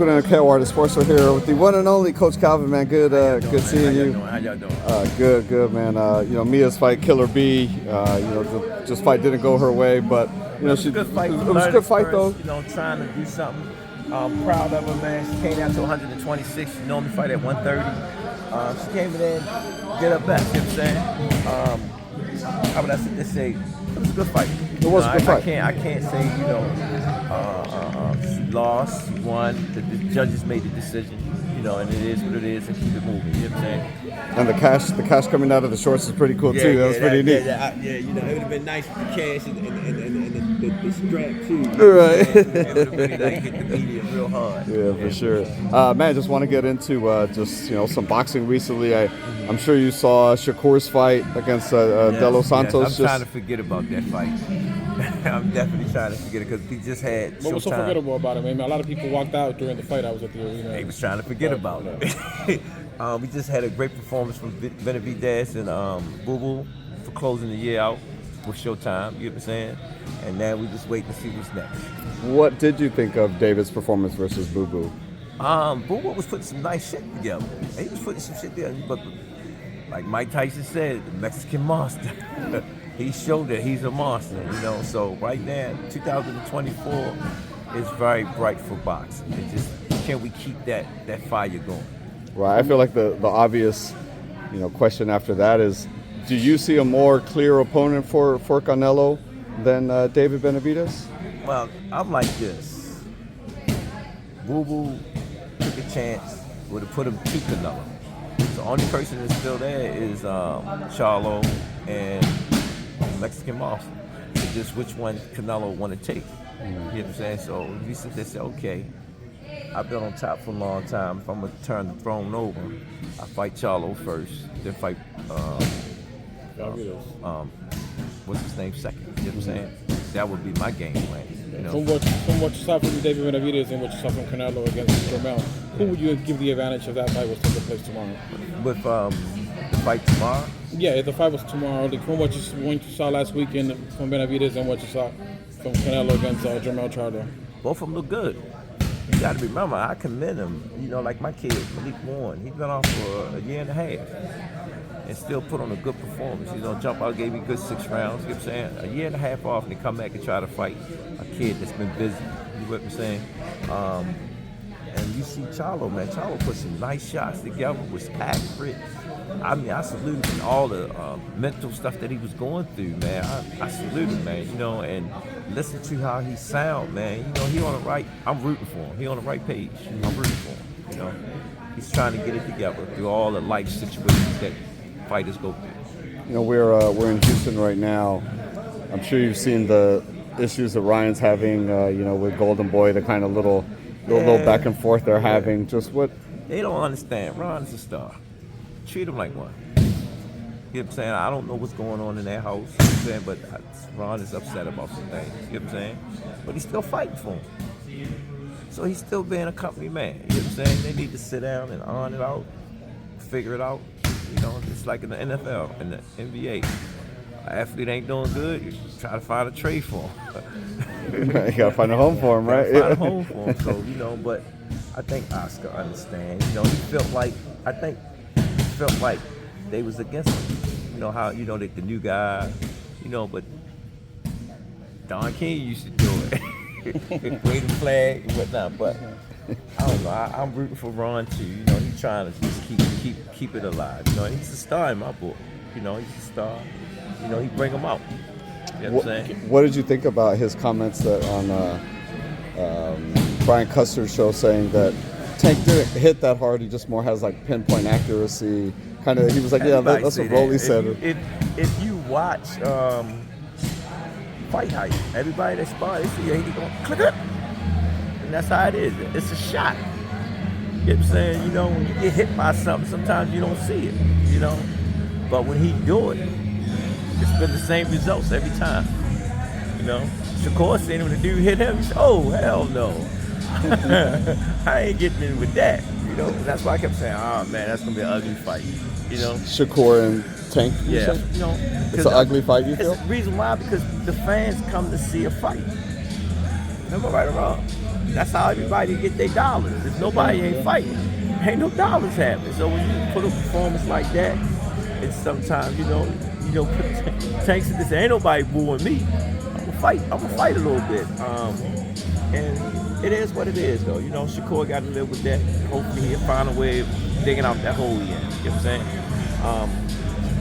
Artist Sports are here with the one and only Coach Calvin, man. Good seeing you. How y'all doing? Good, man. Mia's fight, Killer B. Just fight didn't go her way, but It was a good fight. It was a good fight, though. Trying to do something. Proud of her, man. She came down to 126. She normally fight at 130. She came in there and did her best. You know what I'm saying? How would I say? It was a good fight. It was a good fight. I can't say she lost, she won. The judges made the decision, and it is what it is, and keep it moving. You know what I'm saying? And the cash coming out of the shorts is pretty cool too. That was pretty neat. It would have been nice with the cash and the strap too. Right. It would have been like hit the media real hard. Yeah, for sure. Man, just want to get into some boxing recently. I'm sure you saw Shakur's fight against De Los Santos. I'm trying to forget about that fight. I'm definitely trying to forget it because he just had What was so forgettable about it? I mean, a lot of people walked out during the fight. I was at the arena. They was trying to forget about it. We just had a great performance from Benavidez and Boo Boo for closing the year out with Showtime. You know what I'm saying? And now we just wait to see what's next. What did you think of David's performance versus Boo Boo? Boo Boo was putting some nice shit together. He was putting some shit together, but like Mike Tyson said, the Mexican monster. He showed that he's a monster, So right now, 2024 is very bright for boxing. It just can we keep that fire going? Right. I feel like the obvious, question after that is, do you see a more clear opponent for Canelo than David Benavidez? Well, I'm like this. Boo Boo took a chance, would have put him to Canelo. The only person that's still there is Charlo and Mexican Monster. It's just which one Canelo want to take. You know what I'm saying? So if you sit there and say, okay, I've been on top for a long time. If I'm going to turn the throne over, I fight Charlo first, then fight what's his name second. You know what I'm saying? That would be my game plan. From what you saw from David Benavidez and what you saw from Canelo against Jermel, who would you give the advantage if that fight was taking place tomorrow? With the fight tomorrow? Yeah, if the fight was tomorrow, from what you saw last weekend from Benavidez and what you saw from Canelo against Jermel Charlo. Both of them look good. You got to remember, I commend him. Like my kid, Malik Warren, he's been off for a year and a half and still put on a good performance. Jump out, gave me good 6 rounds. You know what I'm saying? A year and a half off, and they come back and try to fight a kid that's been busy. You know what I'm saying? And you see Charlo, man. Charlo put some nice shots together, was accurate. I mean, I salute him and all the mental stuff that he was going through, man. I salute him, man, and listen to how he sound, man. He on the right, I'm rooting for him. He on the right page. I'm rooting for him, He's trying to get it together through all the life situations that fighters go through. We're in Houston right now. I'm sure you've seen the issues that Ryan's having, with Golden Boy, the kind of little back and forth they're having. Just what? They don't understand. Ron's a star. Treat him like one. You know what I'm saying? I don't know what's going on in that house, but Ron is upset about some things. You know what I'm saying? But he's still fighting for him. So he's still being a company man. You know what I'm saying? They need to sit down and iron it out, figure it out. It's like in the NFL and the NBA. An athlete ain't doing good, you try to find a trade for him. You gotta find a home for him, right? Find a home for him. So, but I think Oscar understands. He felt like they was against him. How the new guy, but Don King used to do it. Wave the flag and whatnot. But I don't know. I'm rooting for Ron too. He's trying to just keep it alive. He's a star in my book. He's a star. He bring him out. You know what I'm saying? What did you think about his comments that on Brian Custer's show saying that Tank didn't hit that hard, he just more has like pinpoint accuracy. Kind of, he was like, everybody that's what Rolly said. If you watch Fight Hype, everybody that Spar, they see he going click it, and that's how it is. It's a shot. You know what I'm saying? When you get hit by something, sometimes you don't see it. But when he do it, it's been the same results every time. Shakur seen him, the dude hit him. He said, "Oh hell no, I ain't getting in with that." That's why I kept saying, "Oh man, that's gonna be an ugly fight." Shakur and Tank. Yeah, it's an ugly fight. You feel? It's the reason why, because the fans come to see a fight. Am I right or wrong? That's how everybody get their dollars. If nobody ain't fighting, ain't no dollars happening. So when you put a performance like that, it's sometimes, Tank said this, ain't nobody booing me. I'm gonna fight a little bit. And it is what it is, though. Shakur got to live with that. Hopefully he'll find a way of digging out that hole he in. You know what I'm saying?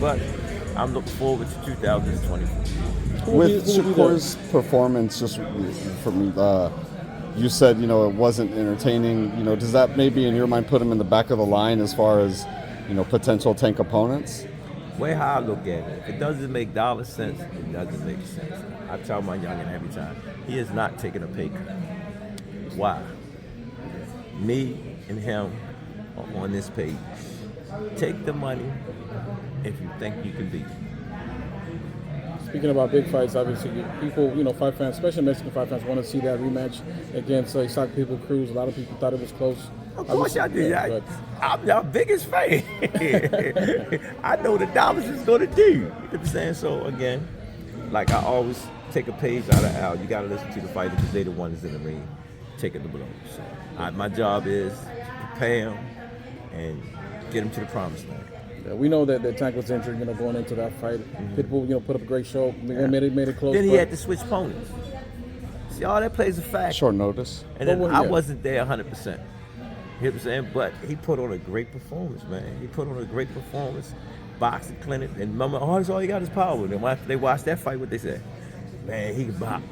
But I'm looking forward to 2024. With Shakur's performance, just for me, you said, it wasn't entertaining. Does that maybe in your mind put him in the back of the line as far as, potential Tank opponents? Way how I look at it. If it doesn't make dollar sense, it doesn't make sense. I tell my youngin every time, he is not taking a pay cut. Why? Me and him are on this page. Take the money if you think you can beat it. Speaking about big fights, obviously, people, fight fans, especially Mexican fight fans, want to see that rematch against Isaac People Cruz. A lot of people thought it was close. Of course I did. I'm your biggest fan. I know the dollars is going to do. You know what I'm saying? So, again, like I always take a page out of Al. You got to listen to the fighter because they the ones in the ring taking the blows. So, my job is to prepare them and get them to the promised land. Yeah, we know that Tank was injured, going into that fight. Pitbull, put up a great show. Made it close. Then he had to switch opponents. See, all that plays a factor. Short notice. And then I wasn't there 100%. You know what I'm saying? But he put on a great performance, man. He put on a great performance, boxing clinic. And remember, that's all he got is power. And after they watched that fight, what they said? Man, he can box.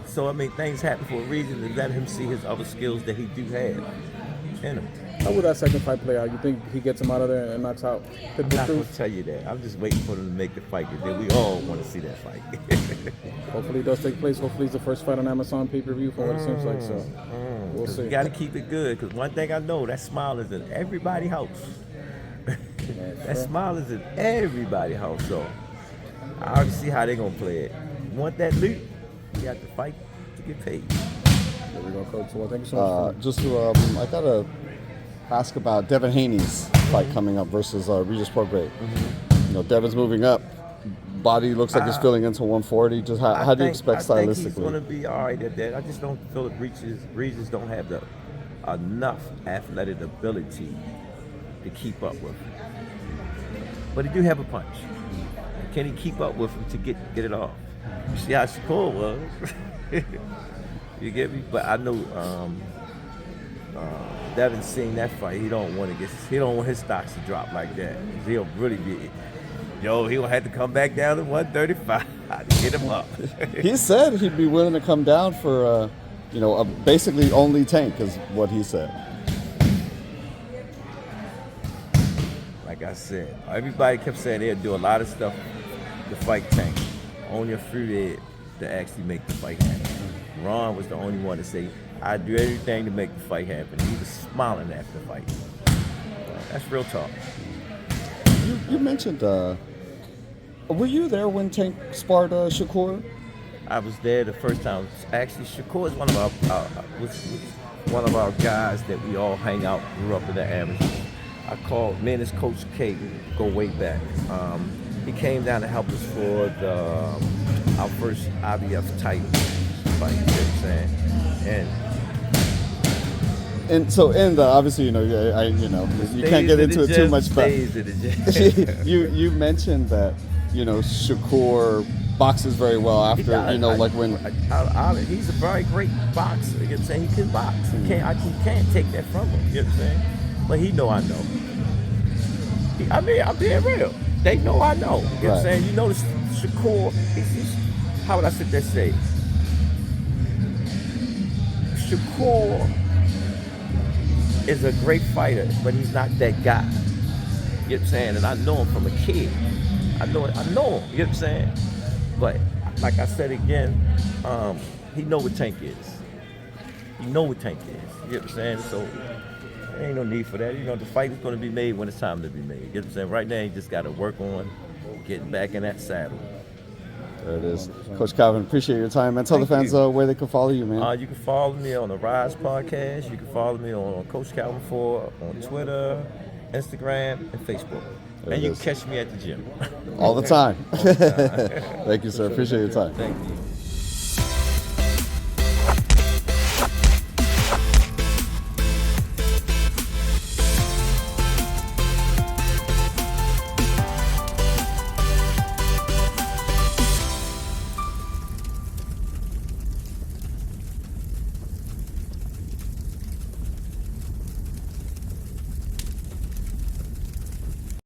So, things happen for a reason to let him see his other skills that he do have in him. How would that second fight play out? You think he gets him out of there and knocks out Pitbull I'm not Cruz? going to tell you that. I'm just waiting for them to make the fight, because then we all want to see that fight. Hopefully it does take place. Hopefully it's the first fight on Amazon pay-per-view for what it seems like. So we'll see. You got to keep it good, because one thing I know, that smile is in everybody's house. That smile is in everybody's house. So I already see how they're going to play it. You want that loot, you got to fight to get paid. There we go, Coach. Well, thank you so much. I got to ask about Devin Haney's fight coming up versus Regis Prograis. Devin's moving up. Body looks like he's filling into 140. Just how do you expect stylistically? I think he's going to be all right at that. I just don't feel that Regis don't have enough athletic ability to keep up with him. But he do have a punch. Can he keep up with him to get it off? You see how Shakur was. You get me? But I know Devin seen that fight. He don't want his stocks to drop like that. He'll really be. He'll have to come back down to 135 to get him up. He said he'd be willing to come down for, basically only Tank is what he said. Like I said, everybody kept saying they'd do a lot of stuff to fight Tank. Only a few did to actually make the fight happen. Ron was the only one to say, I'd do everything to make the fight happen. He was smiling after the fight. That's real talk. You mentioned, were you there when Tank sparred Shakur? I was there the first time. Actually, Shakur is one of our guys that we all hang out, grew up in the amateurs. I called, me and his coach K go way back. He came down to help us for our first IBF title fight, you know what I'm saying? And so, obviously, you can't get into it too much, but you mentioned that, Shakur boxes very well after, when... he's a very great boxer, you know what I'm saying? He can box. I can't take that from him, you know what I'm saying? But he know I know. I'm being real. They know I know, you know what I'm saying? You know, Shakur, how would I sit there and say? Shakur is a great fighter, but he's not that guy. You know what I'm saying? And I know him from a kid. I know him, you know what I'm saying? But like I said again, he know what Tank is. You know what Tank is. You know what I'm saying? So there ain't no need for that. The fight is gonna be made when it's time to be made. You know what I'm saying? Right now you just gotta work on getting back in that saddle. There it is. Coach Calvin, appreciate your time, man. Tell the fans where they can follow you, man. You can follow me on the Rise Podcast. You can follow me on Coach Calvin 4 on Twitter, Instagram, and Facebook. And you can catch me at the gym. All the time. Thank you, sir. Appreciate your time. Thank you.